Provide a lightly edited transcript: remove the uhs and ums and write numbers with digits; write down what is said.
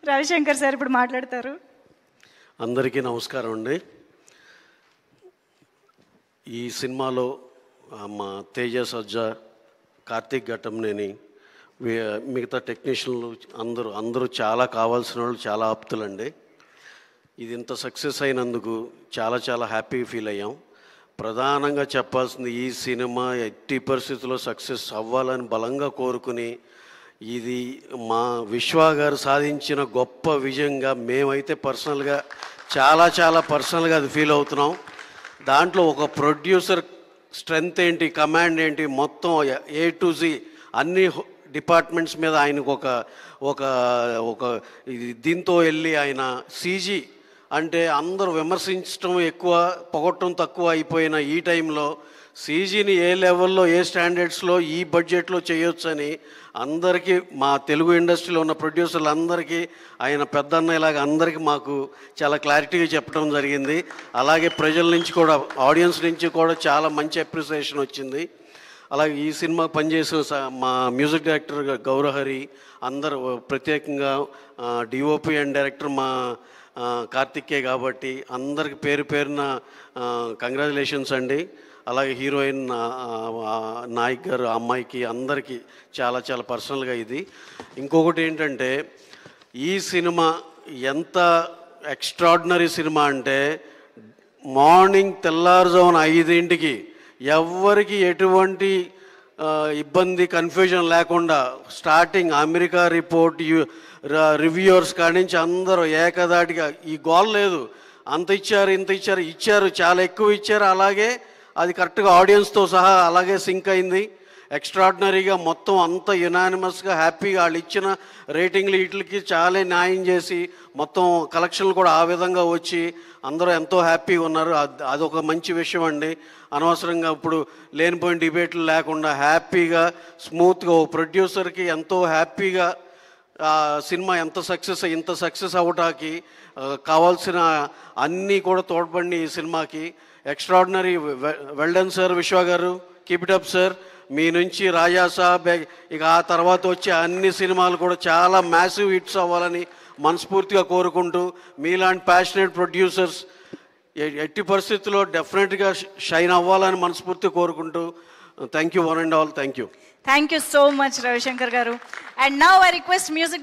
Ravishankar sir ఇప్పుడు మాట్లాడతారు. అందరికీ నమస్కారం అండి. ఈ సినిమాలో మా తేజ సజ్జా, కార్తీక్ ఘట్టంనేని, మిగతా టెక్నీషియన్లు అందరూ చాలా కావాల్సిన వాళ్ళు, చాలా ఆప్తులండి. ఇది ఇంత సక్సెస్ అయినందుకు చాలా చాలా హ్యాపీ ఫీల్ అయ్యాం. ప్రధానంగా చెప్పాల్సింది, ఈ సినిమా ఎట్టి పరిస్థితుల్లో సక్సెస్ అవ్వాలని బలంగా కోరుకుని, ఇది మా విశ్వా గారు సాధించిన గొప్ప విజయంగా మేమైతే పర్సనల్గా చాలా పర్సనల్గా అది ఫీల్ అవుతున్నాం. దాంట్లో ఒక ప్రొడ్యూసర్ స్ట్రెంగ్త్ ఏంటి, కమాండ్ ఏంటి, మొత్తం A to Z అన్ని డిపార్ట్మెంట్స్ మీద ఆయనకు ఒక దీంతో వెళ్ళి ఆయన CG అంటే అందరూ విమర్శించడం ఎక్కువ, పొగట్టడం తక్కువ అయిపోయిన ఈ టైంలో CGని ఏ లెవెల్లో, ఏ స్టాండర్డ్స్లో, ఈ బడ్జెట్లో చేయొచ్చని అందరికీ, మా తెలుగు ఇండస్ట్రీలో ఉన్న ప్రొడ్యూసర్లు అందరికీ, ఆయన పెద్దన్నయ్యలాగా అందరికీ మాకు చాలా క్లారిటీగా చెప్పడం జరిగింది. అలాగే ప్రజల నుంచి కూడా, ఆడియన్స్ నుంచి కూడా చాలా మంచి అప్రిసియేషన్ వచ్చింది. అలాగే ఈ సినిమా పనిచేసిన మా మ్యూజిక్ డైరెక్టర్ గౌరహరి, అందరూ ప్రత్యేకంగా DOP అండ్ డైరెక్టర్ మా కార్తికే కాబట్టి అందరికి పేరు పేరున కంగ్రాచులేషన్స్ అండి. అలాగే హీరోయిన్ నాయక్ గారు, అమ్మాయికి, అందరికీ చాలా పర్సనల్గా ఇది. ఇంకొకటి ఏంటంటే, ఈ సినిమా ఎంత ఎక్స్ట్రాడినరీ సినిమా అంటే, మార్నింగ్ తెల్లారుజామున 5 ఎవ్వరికి ఎటువంటి ఇబ్బంది, కన్ఫ్యూజన్ లేకుండా స్టార్టింగ్ అమెరికా రిపోర్ట్, రివ్యూవర్స్ కాడి నుంచి అందరూ ఏకదాటిగా ఈ గోల్ లేదు, అంత ఇచ్చారు ఇంత ఇచ్చారు, చాలా ఎక్కువ ఇచ్చారు. అలాగే అది కరెక్ట్గా ఆడియన్స్తో సహా అలాగే సింక్ అయింది. ఎక్స్ట్రాడినరీగా మొత్తం అంతా యునానిమస్గా హ్యాపీగా వాళ్ళు ఇచ్చిన రేటింగ్లు వీటికి చాలా న్యాయం చేసి మొత్తం కలెక్షన్లు కూడా ఆ విధంగా వచ్చి అందరూ ఎంతో హ్యాపీగా ఉన్నారు. అదొక మంచి విషయం అండి. అనవసరంగా ఇప్పుడు లేనిపోయిన డిబేట్లు లేకుండా హ్యాపీగా స్మూత్గా ఓ ప్రొడ్యూసర్కి ఎంతో హ్యాపీగా సినిమా ఇంత సక్సెస్ అవ్వటానికి కావాల్సిన అన్నీ కూడా తోడ్పడి ఈ సినిమాకి ఎక్స్ట్రాడినరీ వెల్ డన్ సార్. విశ్వా గారు, కీప్ ఇట్ అప్ సార్. మీ నుంచి రాజా సాబ్, ఇక ఆ తర్వాత వచ్చే అన్ని సినిమాలు కూడా చాలా మ్యాసివ్ హిట్స్ అవ్వాలని మనస్ఫూర్తిగా కోరుకుంటూ, మీలాంటి ప్యాషనేట్ ప్రొడ్యూసర్స్ ఎట్టి పరిస్థితుల్లో డెఫినెట్గా షైన్ అవ్వాలని మనస్ఫూర్తిగా కోరుకుంటూ, thank you one and all. Thank you so much Ravishankar గారు. And now I request music